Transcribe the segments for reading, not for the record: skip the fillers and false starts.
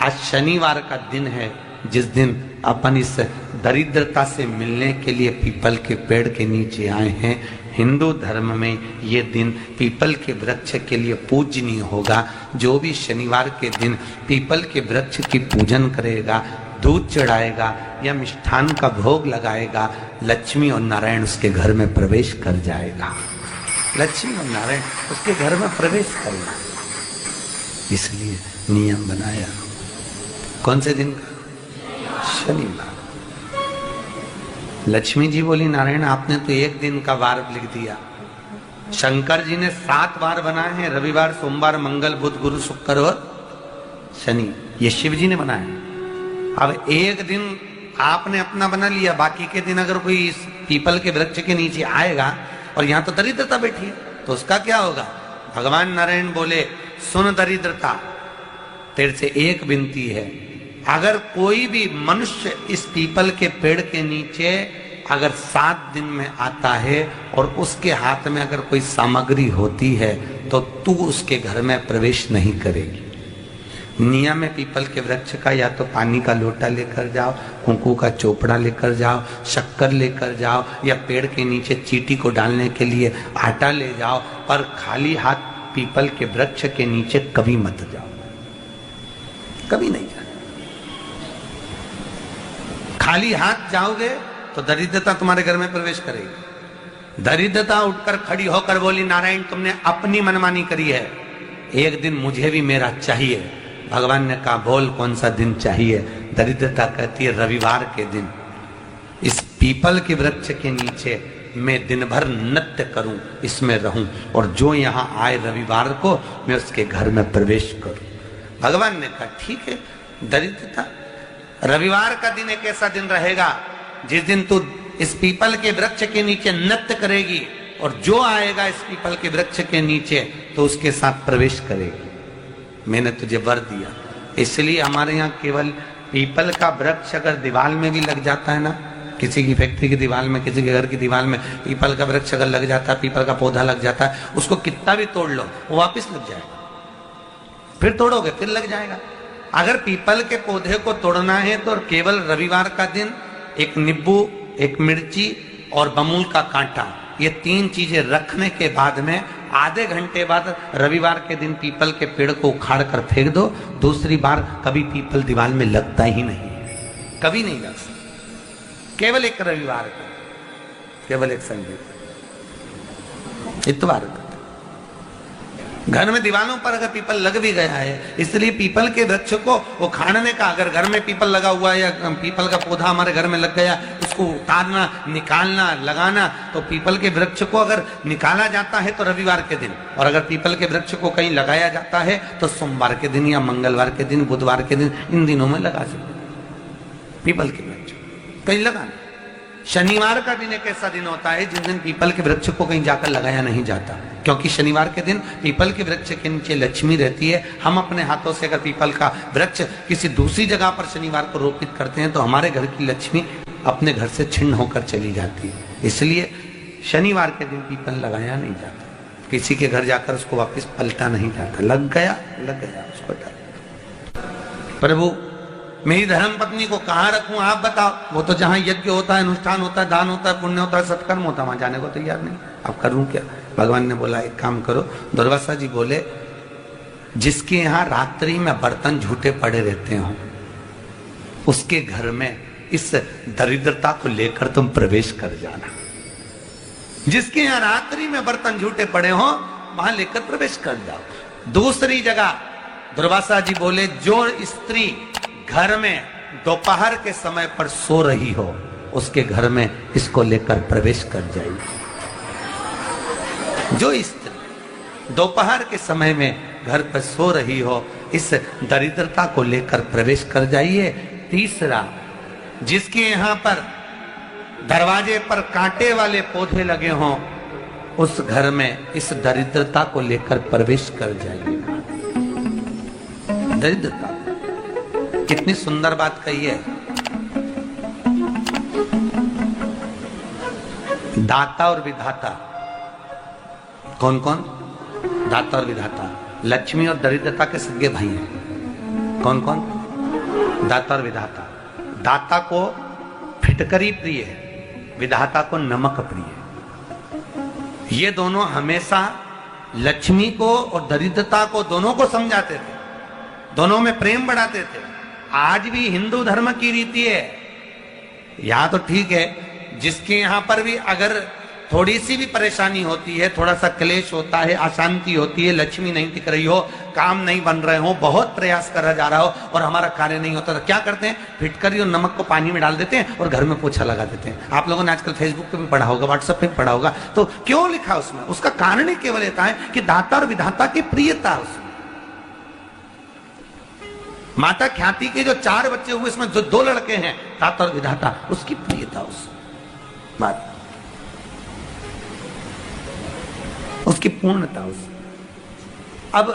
आज शनिवार का दिन है, जिस दिन अपन इस दरिद्रता से मिलने के लिए पीपल के पेड़ के नीचे आए हैं। हिंदू धर्म में ये दिन पीपल के वृक्ष के लिए पूजनीय होगा। जो भी शनिवार के दिन पीपल के वृक्ष की पूजन करेगा, दूध चढ़ाएगा या मिष्ठान का भोग लगाएगा, लक्ष्मी और नारायण उसके घर में प्रवेश कर जाएगा। लक्ष्मी और नारायण उसके घर में प्रवेश करेगा। इसलिए नियम बनाया। कौन से दिन का? शनिवार। लक्ष्मी जी बोली, नारायण आपने तो एक दिन का वार लिख दिया। शंकर जी ने 7 वार बनाए हैं, रविवार, सोमवार, मंगल, बुध, गुरु, शुक्र और शनि। ये शिव जी ने बनाया। अब एक दिन आपने अपना बना लिया, बाकी के दिन अगर कोई इस पीपल के वृक्ष के नीचे आएगा और यहाँ तो दरिद्रता बैठी है, तो उसका क्या होगा? भगवान नारायण बोले, सुन दरिद्रता, तेरे से एक विनती है, अगर कोई भी मनुष्य इस पीपल के पेड़ के नीचे अगर 7 दिन में आता है और उसके हाथ में अगर कोई सामग्री होती है तो तू उसके घर में प्रवेश नहीं करेगी। नियम है पीपल के वृक्ष का, या तो पानी का लोटा लेकर जाओ, कुंकू का चोपड़ा लेकर जाओ, शक्कर लेकर जाओ, या पेड़ के नीचे चींटी को डालने के लिए आटा ले जाओ, पर खाली हाथ पीपल के वृक्ष के नीचे कभी मत जाओ, कभी नहीं जाओ। खाली हाथ जाओगे तो दरिद्रता तुम्हारे घर में प्रवेश करेगी। दरिद्रता उठकर खड़ी होकर बोली, नारायण तुमने अपनी मनमानी करी है, एक दिन मुझे भी मेरा चाहिए। भगवान ने कहा, बोल कौन सा दिन चाहिए? दरिद्रता कहती है, रविवार के दिन इस पीपल के वृक्ष के नीचे मैं दिन भर नृत्य करूं, इसमें रहूं, और जो यहां आए रविवार को मैं उसके घर में प्रवेश करूं। भगवान ने कहा, ठीक है। दरिद्रता, रविवार का दिन एक ऐसा दिन रहेगा जिस दिन तू इस पीपल के वृक्ष के नीचे नृत्य करेगी, और जो आएगा इस पीपल के वृक्ष के नीचे तो उसके साथ प्रवेश करेगी। मैंने तुझे वर दिया। इसलिए हमारे यहाँ केवल पीपल का वृक्ष अगर दीवार में भी लग जाता है ना, किसी की फैक्ट्री की दीवार में, किसी के घर की दीवार में पीपल का वृक्ष अगर लग जाता है, पीपल का पौधा लग जाता है, उसको कितना भी तोड़ लो वो वापिस लग जाएगा। फिर तोड़ोगे फिर लग जाएगा। अगर पीपल के पौधे को तोड़ना है तो केवल रविवार का दिन एक नींबू, एक मिर्ची और बमूल का कांटा, ये 3 चीजें रखने के बाद में आधे घंटे बाद रविवार के दिन पीपल के पेड़ को उखाड़ कर फेंक दो। दूसरी बार कभी पीपल दीवार में लगता ही नहीं, कभी नहीं लग सकता। केवल एक रविवार का, केवल एक संडे, इतवार का। घर में दीवारों पर अगर पीपल लग भी गया है, इसलिए पीपल के वृक्ष को उखाड़ने का, अगर घर में पीपल लगा हुआ है या पीपल का पौधा हमारे घर में लग गया, उसको उतारना, निकालना, लगाना, तो पीपल के वृक्ष को अगर निकाला जाता है तो रविवार के दिन, और अगर पीपल के वृक्ष को कहीं लगाया जाता है तो सोमवार के दिन या मंगलवार के दिन, बुधवार के दिन, इन दिनों में लगा सकते पीपल के वृक्ष कहीं लगाना। शनिवार का दिन एक ऐसा दिन होता है जिस दिन पीपल के वृक्ष को कहीं जाकर लगाया नहीं जाता, क्योंकि शनिवार के दिन पीपल के वृक्ष के नीचे लक्ष्मी रहती है। हम अपने हाथों से अगर पीपल का वृक्ष किसी दूसरी जगह पर शनिवार को रोपित करते हैं तो हमारे घर की लक्ष्मी अपने घर से छिन्न होकर चली जाती है। इसलिए शनिवार के दिन पीपल लगाया नहीं जाता, किसी के घर जाकर उसको वापस पलटा नहीं जाता। लग गया उसको डाल। प्रभु मेरी धर्म पत्नी को कहाँ रखूं आप बताओ? वो तो जहां यज्ञ होता है, अनुष्ठान होता है, दान होता है, पुण्य होता है, सत्कर्म होता है, वहां जाने को तैयार नहीं। अब करूं क्या? भगवान ने बोला, एक काम करो। दुर्वासा जी बोले, जिसके यहाँ रात्रि में बर्तन झूठे पड़े रहते हो उसके घर में इस दरिद्रता को लेकर तुम प्रवेश कर जाना। जिसके यहाँ रात्रि में बर्तन झूठे पड़े हो वहां लेकर प्रवेश कर जाओ। दूसरी जगह दुर्वासा जी बोले, जो स्त्री घर में दोपहर के समय पर सो रही हो उसके घर में इसको लेकर प्रवेश कर जाइए। जो स्त्री दोपहर के समय में घर पर सो रही हो, इस दरिद्रता को लेकर प्रवेश कर जाइए। तीसरा, जिसके यहाँ पर दरवाजे पर कांटे वाले पौधे लगे हों उस घर में इस दरिद्रता को लेकर प्रवेश कर जाइएगा। दरिद्रता, कितनी सुंदर बात कही है। दाता और विधाता, कौन कौन? दाता और विधाता। लक्ष्मी और दरिद्रता के सगे भाई हैं। कौन कौन? दाता और विधाता। दाता को फिटकरी प्रिय है, विधाता को नमक प्रिय है। ये दोनों हमेशा लक्ष्मी को और दरिद्रता को दोनों को समझाते थे, दोनों में प्रेम बढ़ाते थे। आज भी हिंदू धर्म की रीति है, यहां तो ठीक है, जिसके यहां पर भी अगर थोड़ी सी भी परेशानी होती है, थोड़ा सा क्लेश होता है, अशांति होती है, लक्ष्मी नहीं टिक रही हो, काम नहीं बन रहे हो, बहुत प्रयास करा जा रहा हो और हमारा कार्य नहीं होता, तो क्या करते हैं? फिटकरी और नमक को पानी में डाल देते हैं और घर में पोछा लगा देते हैं। आप लोगों ने आजकल फेसबुक पे भी पढ़ा होगा, व्हाट्सएप पे भी पढ़ा होगा। तो क्यों लिखा उसमें? उसका कारण ही केवल ये है कि दाता और विधाता की प्रियता उसमें। माता ख्याति के जो 4 बच्चे हुए, इसमें जो 2 लड़के हैं, दाता और विधाता, उसकी प्रियता उसमें, बात उसकी पूर्णता उसमें। अब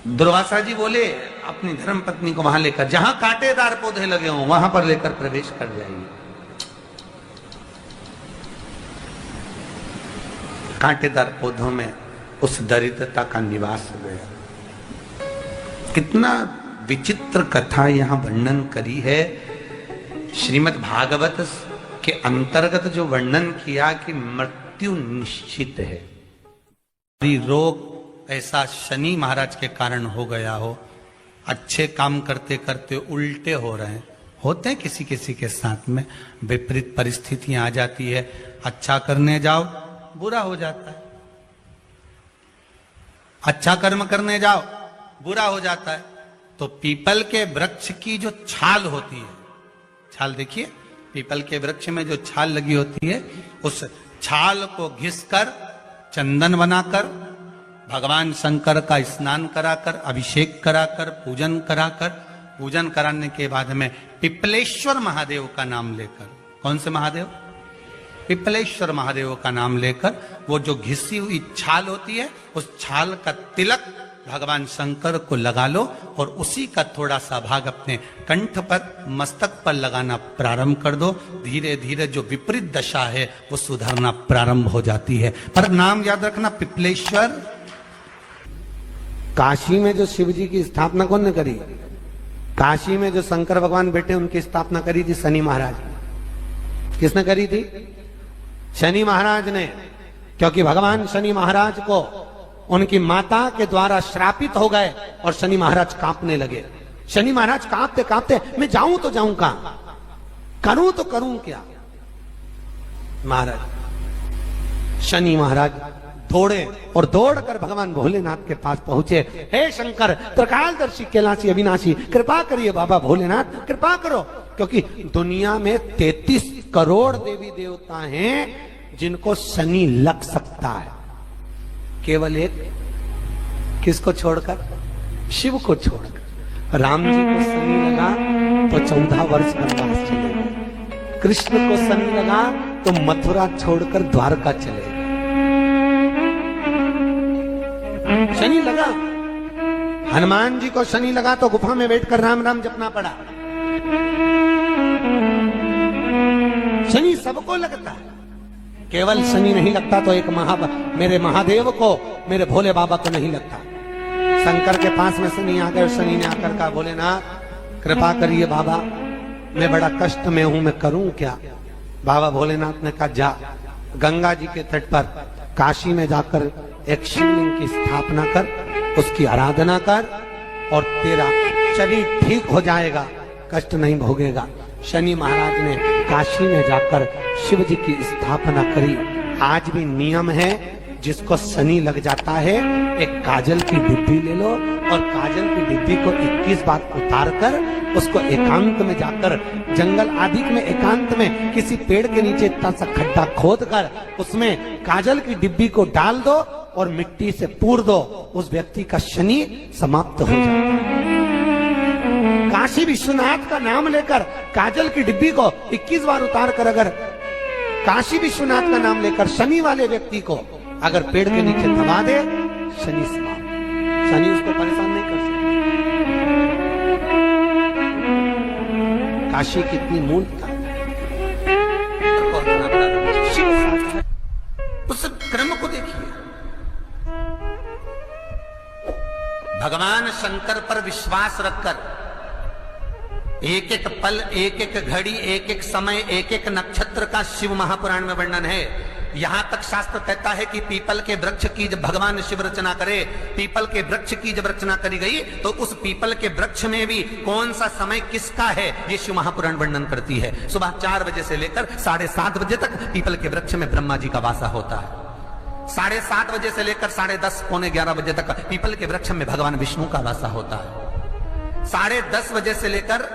दुर्वासा जी बोले अपनी धर्म पत्नी को वहां लेकर, जहां कांटेदार पौधे लगे हों वहां पर लेकर प्रवेश कर जाइए। कांटेदार पौधों में उस दरिद्रता का निवास हो गया। कितना विचित्र कथा यहां वर्णन करी है। श्रीमद् भागवत के अंतर्गत जो वर्णन किया कि मृत्यु निश्चित है, रोग ऐसा शनि महाराज के कारण हो गया हो, अच्छे काम करते करते उल्टे हो रहे हैं, होते हैं किसी किसी के साथ में, विपरीत परिस्थितियां आ जाती है, अच्छा करने जाओ बुरा हो जाता है, अच्छा कर्म करने जाओ बुरा हो जाता है। तो पीपल के वृक्ष की जो छाल होती है, छाल देखिए, पीपल के वृक्ष में जो छाल लगी होती है, उस छाल को घिसकर चंदन बनाकर भगवान शंकर का स्नान कराकर, अभिषेक कराकर, पूजन कराकर, पूजन कराने के बाद में पिपलेश्वर महादेव का नाम लेकर, कौन से महादेव? पिपलेश्वर महादेव का नाम लेकर वो जो घिसी हुई छाल होती है, उस छाल का तिलक भगवान शंकर को लगा लो और उसी का थोड़ा सा भाग अपने कंठ पर, मस्तक पर लगाना प्रारंभ कर दो। धीरे धीरे जो विपरीत दशा है वो सुधरना प्रारंभ हो जाती है। पर नाम याद रखना, पिपलेश्वर। काशी में जो शिव जी की स्थापना कौन ने करी? काशी में जो शंकर भगवान बैठे उनकी स्थापना करी थी शनि महाराज। किसने करी थी? शनि महाराज ने। क्योंकि भगवान शनि महाराज को उनकी माता के द्वारा श्रापित हो गए और शनि महाराज कांपने लगे। शनि महाराज कांपते कांपते, मैं जाऊं तो जाऊं कहां, करूं तो करूं क्या? महाराज शनि महाराज दौड़े और दौड़कर भगवान भोलेनाथ के पास पहुंचे। हे शंकर, त्रिकालदर्शी, कैलाशी, अविनाशी, कृपा करिए बाबा भोलेनाथ, कृपा करो। क्योंकि दुनिया में 33 करोड़ देवी देवता हैं जिनको शनि लग सकता है, केवल एक किसको छोड़कर? शिव को छोड़कर। राम जी को शनि लगा तो 14 वर्ष वनवास चले गए। कृष्ण को शनि लगा तो मथुरा छोड़कर द्वारका चले गए। शनि लगा। हनुमान जी को शनि लगा तो गुफा में बैठकर राम राम जपना पड़ा। शनि सबको लगता है, केवल शनि नहीं लगता तो एक मेरे महादेव को, मेरे भोले बाबा को नहीं लगता। शंकर के पास में शनि आ गए। शनि ने आकर कहा, भोलेनाथ कृपा करिए बाबा, मैं बड़ा कष्ट में हूं, मैं करूं क्या? बाबा भोलेनाथ ने कहा, जा गंगा जी के तट पर काशी में जाकर एक शिवलिंग की स्थापना कर, उसकी आराधना कर और तेरा शरीर ठीक हो जाएगा, कष्ट नहीं भोगेगा। शनि महाराज ने काशी में जाकर शिव जी की स्थापना करी। आज भी नियम है, जिसको शनि लग जाता है, एक काजल की डिब्बी ले लो और काजल की डिब्बी को 21 बार उतार कर उसको एकांत में जाकर, जंगल आदि में एकांत में किसी पेड़ के नीचे इतना सा खड्डा खोद कर उसमें काजल की डिब्बी को डाल दो और मिट्टी से पूर दो, उस व्यक्ति का शनि समाप्त हो जाता है। काशी विश्वनाथ का नाम लेकर काजल की डिब्बी को 21 बार उतार कर अगर काशी विश्वनाथ का नाम लेकर शनि वाले व्यक्ति को अगर पेड़ के नीचे दबा दे, शनि समाप्त। शनि उसको परेशान नहीं कर सकता। काशी कितनी मूलता है। उस क्रम को देखिए। भगवान शंकर पर विश्वास रखकर एक एक पल, एक एक घड़ी, एक एक समय, एक एक नक्षत्र का शिव महापुराण में वर्णन है। यहां तक शास्त्र कहता है कि पीपल के वृक्ष की जब भगवान शिव रचना करे, पीपल के वृक्ष की जब रचना करी गई तो उस पीपल के वृक्ष में भी कौन सा समय किसका है, ये शिव महापुराण वर्णन करती है। सुबह 4 बजे से लेकर 7:30 बजे तक पीपल के वृक्ष में ब्रह्मा जी का वासा होता है। 7:30 बजे से लेकर 10:30 पौने 11 बजे तक पीपल के वृक्ष में भगवान विष्णु का वासा होता है। 10:30 बजे से लेकर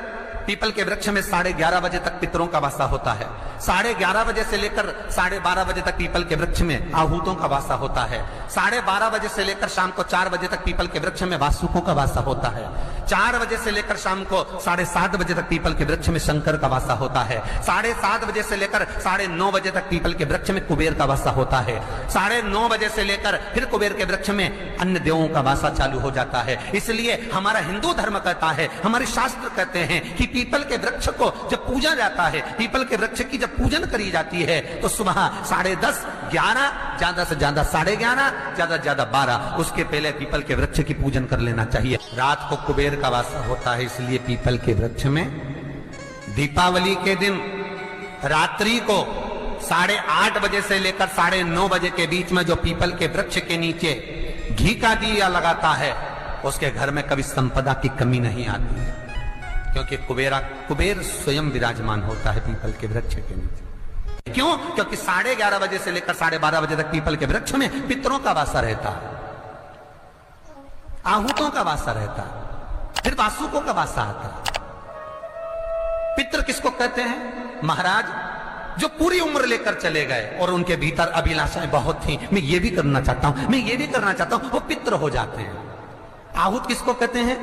पीपल के वृक्ष में 11:30 बजे तक पितरों का वासा होता है। 11:30 बजे से लेकर 12:30 बजे तक पीपल के वृक्ष में आहूतों का वासा होता है। 12:30 बजे से लेकर शाम को 4 बजे तक पीपल के वृक्ष में वासुकों का वासा होता है। 4 बजे से लेकर शाम को 7:30 बजे तक पीपल के वृक्ष में शंकर का वासा होता है। 7:30 बजे से लेकर 9:30 बजे तक पीपल के वृक्ष में कुबेर का वासा होता है। 9:30 बजे से लेकर फिर कुबेर के वृक्ष में अन्य देवों का वासा चालू हो जाता है। इसलिए हमारा हिंदू धर्म कहता है, हमारे शास्त्र कहते हैं कि पीपल के वृक्ष को जब पूजा जाता है, पीपल के वृक्ष की जब पूजन करी जाती है तो सुबह 10:30, 11, ज्यादा से ज्यादा 11:30, ज्यादा से ज्यादा 12, उसके पहले पीपल के वृक्ष की पूजन कर लेना चाहिए। रात को कुबेर का वासा होता है, इसलिए पीपल के वृक्ष में दीपावली के दिन रात्रि को 8:30 बजे से लेकर 9:30 बजे के बीच में जो पीपल के वृक्ष के नीचे घी का दिया लगाता है, उसके घर में कभी संपदा की कमी नहीं आती है, क्योंकि कुबेर स्वयं विराजमान होता है पीपल के वृक्ष के नीचे। क्यों? क्योंकि 11:30 बजे से लेकर 12:30 बजे तक पीपल के वृक्ष में पितरों का वासा रहता है, आहूतों का वासा रहता है, फिर वासुकों का वासा आता है। पितृ किसको कहते हैं? महाराज जो पूरी उम्र लेकर चले गए और उनके भीतर अभिलाषाएं बहुत थी, मैं ये भी करना चाहता हूं, मैं ये भी करना चाहता हूं, वो पितृ हो जाते हैं। आहूत किसको कहते हैं?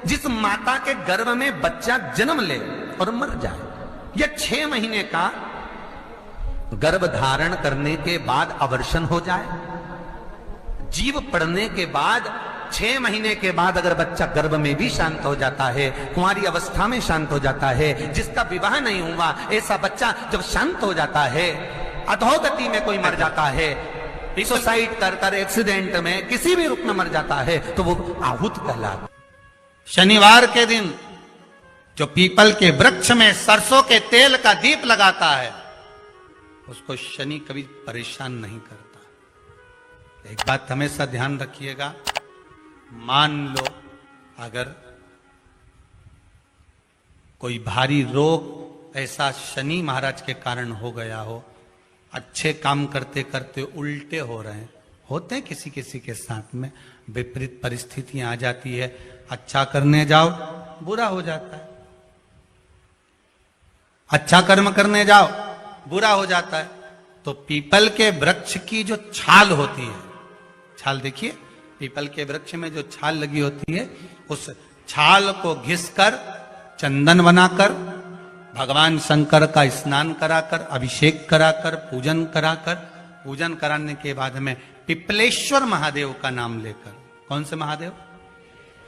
जिस माता के गर्भ में बच्चा जन्म ले और मर जाए, या 6 महीने का गर्भ धारण करने के बाद अवर्षण हो जाए, जीव पड़ने के बाद 6 महीने के बाद अगर बच्चा गर्भ में भी शांत हो जाता है, कुंवारी अवस्था में शांत हो जाता है, जिसका विवाह नहीं हुआ ऐसा बच्चा जब शांत हो जाता है, अधोगति में कोई मर जाता है, सुसाइड कर एक्सीडेंट में किसी भी रूप में मर जाता है, तो वो आहूत कहलाता। शनिवार के दिन जो पीपल के वृक्ष में सरसों के तेल का दीप लगाता है, उसको शनि कभी परेशान नहीं करता। एक बात हमेशा ध्यान रखिएगा, मान लो अगर कोई भारी रोग ऐसा शनि महाराज के कारण हो गया हो, अच्छे काम करते करते उल्टे हो रहे हैं, होते हैं किसी किसी के साथ में, विपरीत परिस्थितियां आ जाती है, अच्छा करने जाओ बुरा हो जाता है, अच्छा कर्म करने जाओ बुरा हो जाता है। तो पीपल के वृक्ष की जो छाल होती है, छाल देखिए, पीपल के वृक्ष में जो छाल लगी होती है, उस छाल को घिसकर चंदन बनाकर भगवान शंकर का स्नान कराकर, अभिषेक कराकर, पूजन कराने के बाद में पिपलेश्वर महादेव का नाम लेकर, कौन से महादेव?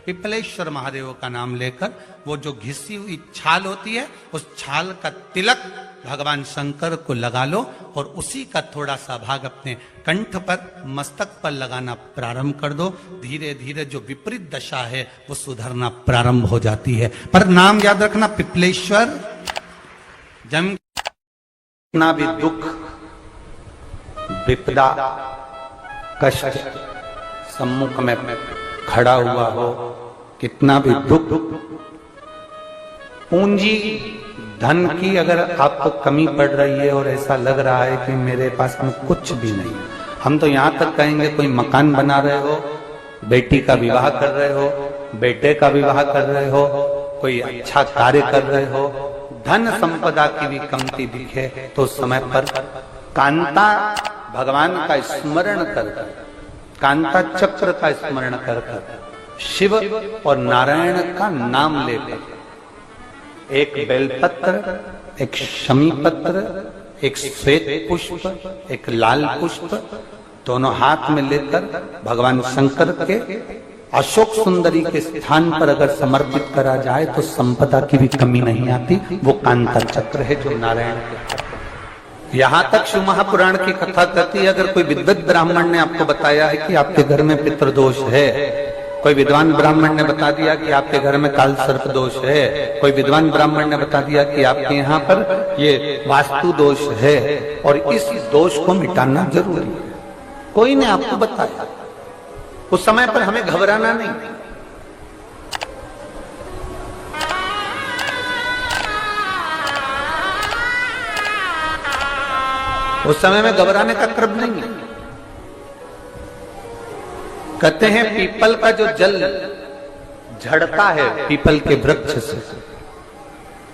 पिपलेश्वर महादेव का नाम लेकर वो जो घिसी हुई छाल होती है, उस छाल का तिलक भगवान शंकर को लगा लो और उसी का थोड़ा सा भाग अपने कंठ पर, मस्तक पर लगाना प्रारंभ कर दो। धीरे धीरे जो विपरीत दशा है वो सुधरना प्रारंभ हो जाती है। पर नाम याद रखना, पिपलेश्वर। जब कितना भी दुख, विपदा, कष्ट सम्मुख में खड़ा हुआ हो, कितना भी दुख, पूंजी धन की अगर आपको कमी पड़ रही है और ऐसा लग रहा है कि मेरे पास में कुछ भी नहीं, हम तो यहां तक कहेंगे कोई मकान बना रहे हो, बेटी का विवाह कर रहे हो, बेटे का विवाह कर रहे हो, कोई अच्छा कार्य कर रहे हो, धन संपदा की भी कमती दिखे तो समय पर कांता भगवान का स्मरण कर, कांता चक्र का स्मरण कर, शिव और नारायण का नाम लेकर, एक बेलपत्र, एक शमी पत्र, एक श्वेत पुष्प, एक लाल पुष्प, दोनों हाथ में लेकर भगवान शंकर के अशोक सुंदरी के स्थान पर अगर समर्पित करा जाए तो संपदा की भी कमी नहीं आती। वो कांता चक्र है जो नारायण के। यहां तक शिव महापुराण की कथा कहती है, अगर कोई विद्वत ब्राह्मण ने आपको बताया है कि आपके घर में पितृदोष है, कोई विद्वान ब्राह्मण ने बता दिया कि आपके घर में काल सर्प दोष है, कोई विद्वान ब्राह्मण ने बता दिया कि आपके यहाँ पर ये वास्तु दोष है, और इस दोष को मिटाना जरूरी है। कोई ने आपको बताया, उस समय पर हमें घबराना नहीं। उस समय में घबराने का क्रम नहीं है। कहते हैं पीपल का जो जल झड़ता है पीपल के वृक्ष से,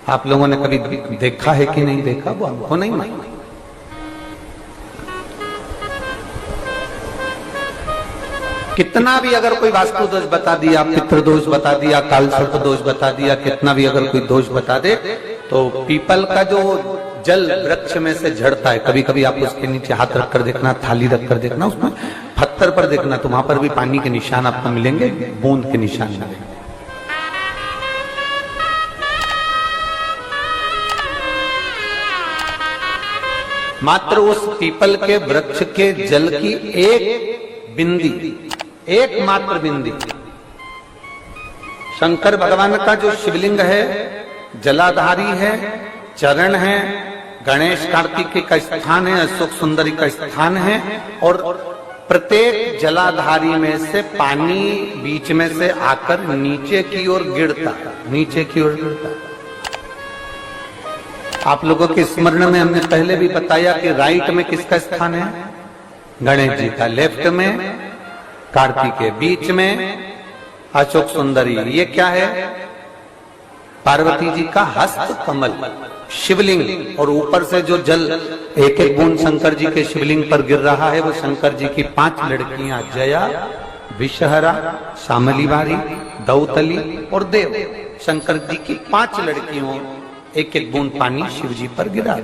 आप लोगों ने कभी देखा है कि नहीं देखा, वो हमको नहीं मालूम। कितना भी अगर कोई वास्तु दोष बता दिया, पितृ दोष बता दिया, काल सर्प दोष बता दिया, कितना भी अगर कोई दोष बता दे, तो पीपल का जो जल वृक्ष में से झड़ता है, कभी कभी आप उसके नीचे हाथ रखकर देखना, थाली रखकर देखना, उसमें पत्थर पर देखना, तो वहां पर भी पानी के निशान आपको मिलेंगे, बूंद के निशान मिलेंगे। मात्र उस पीपल के वृक्ष के जल की एक बिंदी, एकमात्र बिंदी, शंकर भगवान का जो शिवलिंग है जलाधारी है, चरण है, गणेश कार्तिक का स्थान है, अशोक सुंदरी का स्थान है, और प्रत्येक जलाधारी में से पानी बीच में से आकर नीचे की ओर गिरता, नीचे की ओर गिरता। आप लोगों के स्मरण में हमने पहले भी बताया कि राइट में किसका स्थान है, गणेश जी का, लेफ्ट में कार्तिकेय, बीच में अशोक सुंदरी। ये क्या है, पार्वती जी का हस्त कमल शिवलिंग, और ऊपर से जो जल एक एक बूंद शंकर जी के शिवलिंग पर गिर रहा है, वो शंकर जी की 5 लड़कियां जया, विषहरा, शामलीवारी, दौतली और देव, शंकर जी की 5 लड़कियों एक एक बूंद पानी शिव जी पर गिरा।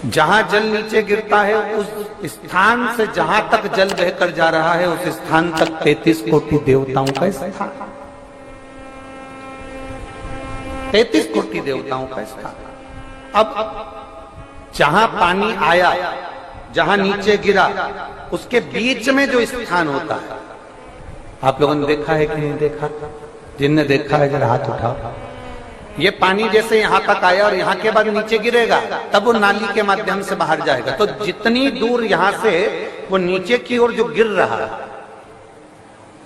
जहां जल नीचे गिरता है उस स्थान से जहां तक जल बहकर जा रहा है, उस स्थान तक 33 कोटि देवताओं का स्थान, 33 कोटि देवताओं का स्थान। अब जहां पानी आया, जहां नीचे गिरा, उसके बीच में जो स्थान होता है, आप लोगों ने देखा है कि नहीं देखा? जिनने देखा है जरा हाथ उठाओ। ये पानी जैसे यहां तक आया और यहां के बाद नीचे गिरेगा, तब वो नाली के माध्यम से बाहर जाएगा। तो जितनी दूर यहां से वो नीचे की ओर जो गिर रहा है,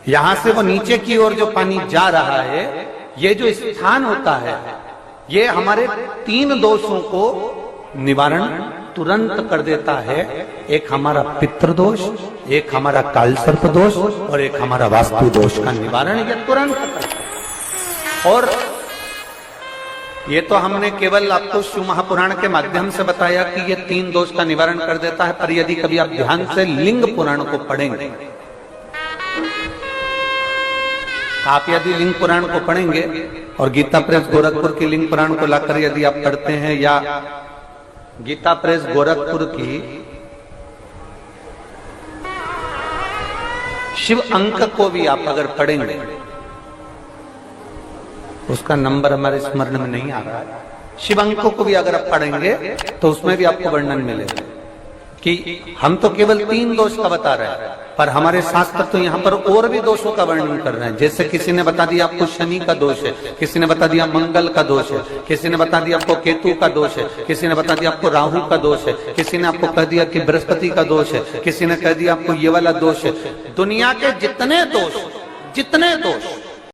यहां से वो नीचे की ओर जो पानी जा रहा है, ये जो स्थान होता है, ये हमारे 3 दोषों को निवारण तुरंत कर देता है। एक हमारा पितृदोष, एक हमारा काल सर्प दोष, और एक हमारा वास्तु दोष का निवारण ये तुरंत करता है। और ये तो हमने केवल आपको शिव महापुराण के माध्यम से बताया कि ये 3 दोष का निवारण कर देता है, पर यदि कभी आप ध्यान से लिंग पुराण को पढ़ेंगे, आप यदि लिंग पुराण को पढ़ेंगे और गीता प्रेस गोरखपुर की लिंग पुराण को लाकर यदि आप पढ़ते हैं, या गीता प्रेस गोरखपुर की शिव अंक को भी आप अगर पढ़ेंगे, उसका नंबर हमारे स्मरण में नहीं आ रहा है, शिव अंकों को भी अगर आप पढ़ेंगे तो उसमें भी आपको वर्णन मिलेगा कि हम तो केवल 3 दोष का बता रहे हैं, पर हमारे शास्त्र तो यहाँ पर और भी दोषों का वर्णन कर रहे हैं। जैसे किसी ने बता दिया आपको शनि का दोष है, किसी ने बता दिया मंगल का दोष है, किसी ने बता दिया आपको केतु का दोष है, किसी ने बता दिया आपको राहु का दोष है, किसी ने आपको कह दिया कि बृहस्पति का दोष है, किसी ने कह दिया आपको ये वाला दोष है। दुनिया के जितने दोष